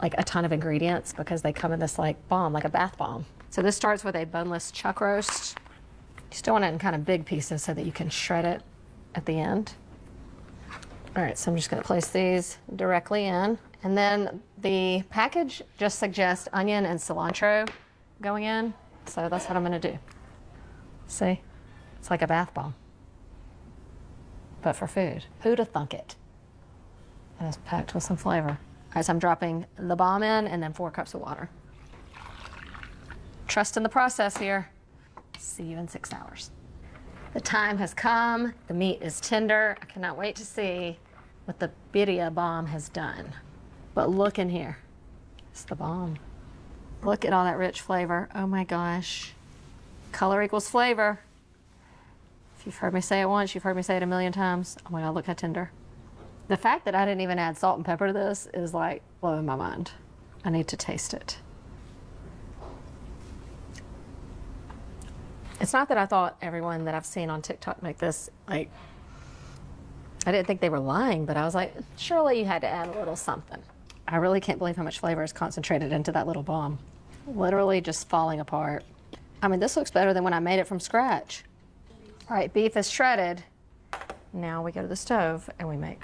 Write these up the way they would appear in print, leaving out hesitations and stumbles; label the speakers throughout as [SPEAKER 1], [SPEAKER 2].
[SPEAKER 1] like a ton of ingredients because they come in this like bomb, like a bath bomb. So this starts with a boneless chuck roast. You still want it in kind of big pieces so that you can shred it at the end. All right, so I'm just gonna place these directly in. And then the package just suggests onion and cilantro going in. So that's what I'm gonna do. See, it's like a bath bomb, but for food. Who'da thunk it? And it's packed with some flavor. All right, so I'm dropping the bomb in and then 4 cups of water. Trust in the process here. See you in 6 hours. The time has come. The meat is tender. I cannot wait to see what the birria bomb has done. But look in here. It's the bomb. Look at all that rich flavor. Oh my gosh. Color equals flavor. If you've heard me say it once, you've heard me say it a million times. Oh my God, look how tender. The fact that I didn't even add salt and pepper to this is like blowing my mind. I need to taste it. It's not that I thought everyone that I've seen on TikTok make this, like, I didn't think they were lying, but I was like, surely you had to add a little something. I really can't believe how much flavor is concentrated into that little bomb. Literally just falling apart. I mean, this looks better than when I made it from scratch. All right, beef is shredded. Now we go to the stove and we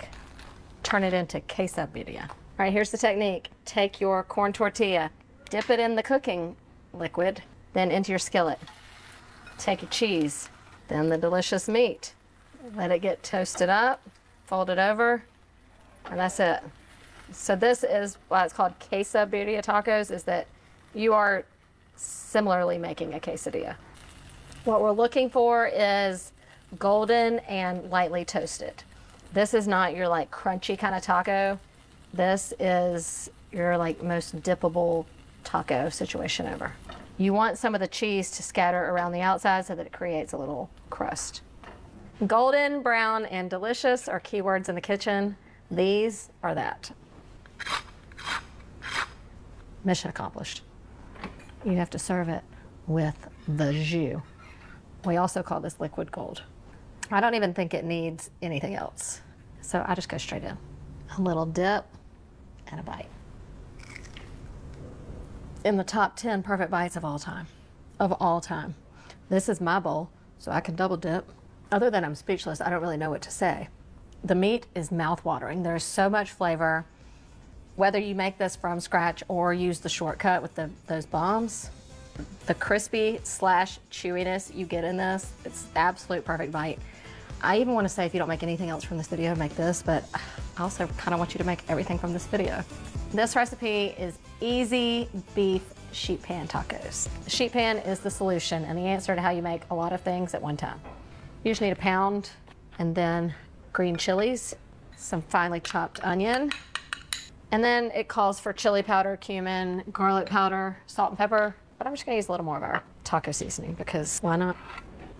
[SPEAKER 1] turn it into quesadilla. All right, here's the technique. Take your corn tortilla, dip it in the cooking liquid, then into your skillet. Take your cheese, then the delicious meat. Let it get toasted up, fold it over, and that's it. So this is why it's called quesadilla tacos, is that you are similarly making a quesadilla. What we're looking for is golden and lightly toasted. This is not your like crunchy kind of taco. This is your like most dippable taco situation ever. You want some of the cheese to scatter around the outside so that it creates a little crust. Golden, brown, and delicious are keywords in the kitchen. These are that. Mission accomplished. You have to serve it with the jus. We also call this liquid gold. I don't even think it needs anything else. So I just go straight in. A little dip and a bite. In the top 10 perfect bites of all time. Of all time. This is my bowl, so I can double dip. Other than I'm speechless, I don't really know what to say. The meat is mouth-watering. There's so much flavor. Whether you make this from scratch or use the shortcut with those bombs, the crispy / chewiness you get in this, it's the absolute perfect bite. I even want to say if you don't make anything else from this video, make this, but I also kind of want you to make everything from this video. This recipe is easy beef sheet pan tacos. The sheet pan is the solution and the answer to how you make a lot of things at one time. You just need a pound and then green chilies, some finely chopped onion, and then it calls for chili powder, cumin, garlic powder, salt and pepper, but I'm just gonna use a little more of our taco seasoning because why not?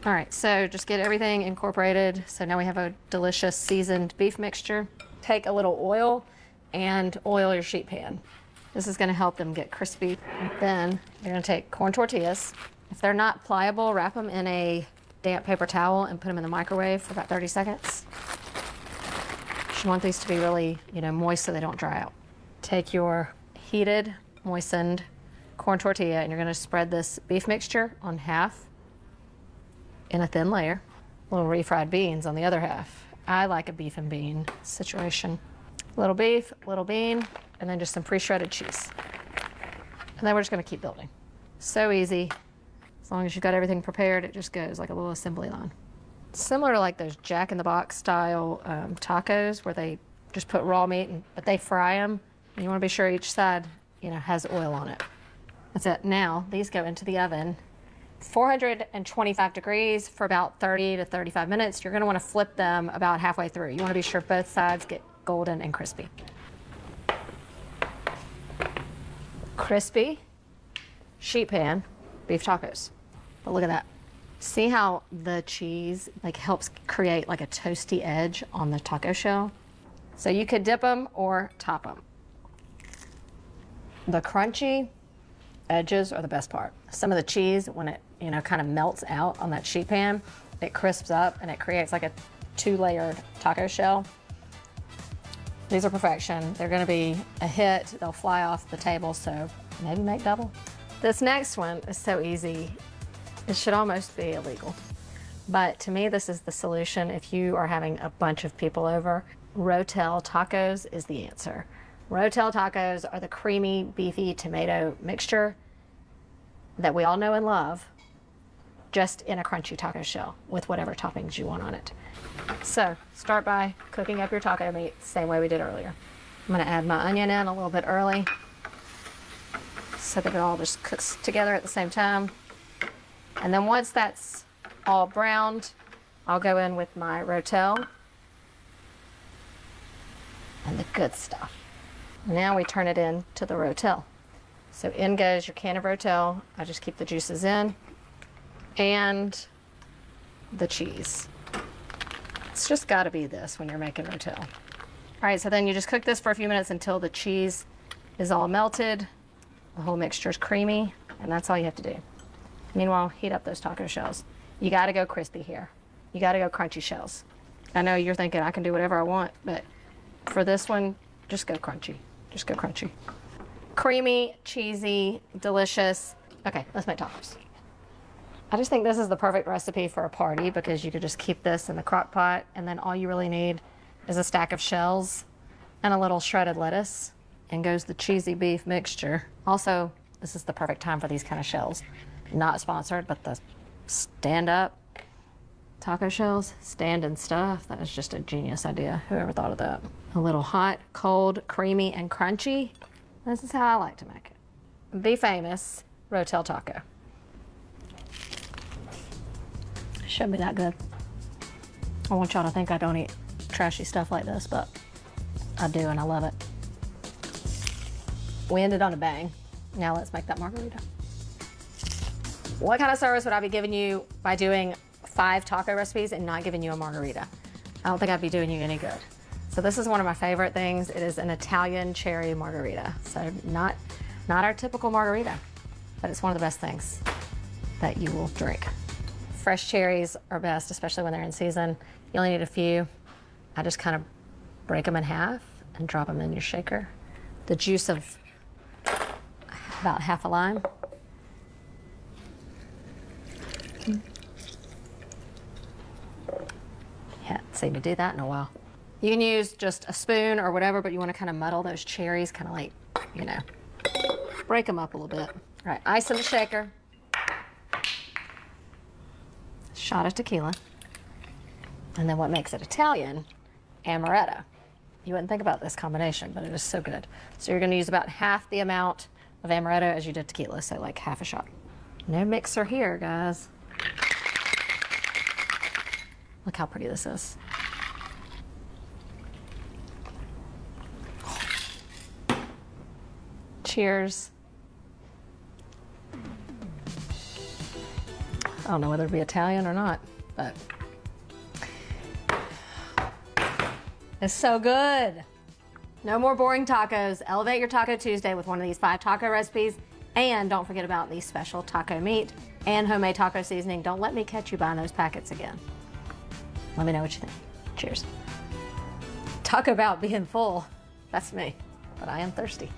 [SPEAKER 1] All right, so just get everything incorporated. So now we have a delicious seasoned beef mixture. Take a little oil and oil your sheet pan. This is gonna help them get crispy. Then you're gonna take corn tortillas. If they're not pliable, wrap them in a damp paper towel and put them in the microwave for about 30 seconds. You want these to be really, moist so they don't dry out. Take your heated, moistened corn tortilla and you're gonna spread this beef mixture on half in a thin layer. Little refried beans on the other half. I like a beef and bean situation. Little beef, little bean, and then just some pre-shredded cheese. And then we're just gonna keep building. So easy. As long as you've got everything prepared, it just goes like a little assembly line. Similar to like those Jack in the Box style tacos where they just put raw meat, but they fry them. And you wanna be sure each side, has oil on it. That's it. Now, these go into the oven. 425 degrees for about 30 to 35 minutes. You're gonna wanna flip them about halfway through. You wanna be sure both sides get golden and crispy. Crispy sheet pan beef tacos. But look at that. See how the cheese helps create like a toasty edge on the taco shell? So you could dip them or top them. The crunchy edges are the best part. Some of the cheese, when it kind of melts out on that sheet pan, it crisps up and it creates like a 2-layered taco shell. These are perfection. They're gonna be a hit. They'll fly off the table, so maybe make double. This next one is so easy. It should almost be illegal. But to me, this is the solution if you are having a bunch of people over. Rotel tacos is the answer. Rotel tacos are the creamy, beefy tomato mixture that we all know and love, just in a crunchy taco shell with whatever toppings you want on it. So start by cooking up your taco meat, same way we did earlier. I'm gonna add my onion in a little bit early so that it all just cooks together at the same time. And then once that's all browned, I'll go in with my rotel and the good stuff. Now we turn it into the rotel. So in goes your can of rotel. I just keep the juices in, and the cheese. It's just gotta be this when you're making rotel. All right, so then you just cook this for a few minutes until the cheese is all melted, the whole mixture is creamy, and that's all you have to do. Meanwhile, heat up those taco shells. You gotta go crispy here. You gotta go crunchy shells. I know you're thinking I can do whatever I want, but for this one, just go crunchy. Just go crunchy. Creamy, cheesy, delicious. Okay, let's make tacos. I just think this is the perfect recipe for a party because you could just keep this in the crock pot, and then all you really need is a stack of shells and a little shredded lettuce, and goes the cheesy beef mixture. Also, this is the perfect time for these kind of shells. Not sponsored, but the stand up taco shells, stand and stuff. That is just a genius idea. Whoever thought of that? A little hot, cold, creamy, and crunchy. This is how I like to make it. The famous Rotel taco. Shouldn't be that good. I want y'all to think I don't eat trashy stuff like this, but I do, and I love it. We ended on a bang. Now let's make that margarita. What kind of service would I be giving you by doing 5 taco recipes and not giving you a margarita? I don't think I'd be doing you any good. So this is one of my favorite things. It is an Italian cherry margarita. So not our typical margarita, but it's one of the best things that you will drink. Fresh cherries are best, especially when they're in season. You only need a few. I just kind of break them in half and drop them in your shaker. The juice of about half a lime. Haven't seen me do that in a while. You can use just a spoon or whatever, but you want to kind of muddle those cherries, kind of like, you know, break them up a little bit. All right, ice in the shaker. Shot of tequila. And then what makes it Italian? Amaretto. You wouldn't think about this combination, but it is so good. So you're going to use about half the amount of amaretto as you did tequila, so like half a shot. No mixer here, guys. Look how pretty this is. Cheers. I don't know whether to be Italian or not, but it's so good. No more boring tacos. Elevate your Taco Tuesday with one of these 5 taco recipes. And don't forget about the special taco meat and homemade taco seasoning. Don't let me catch you buying those packets again. Let me know what you think. Cheers. Talk about being full. That's me, but I am thirsty.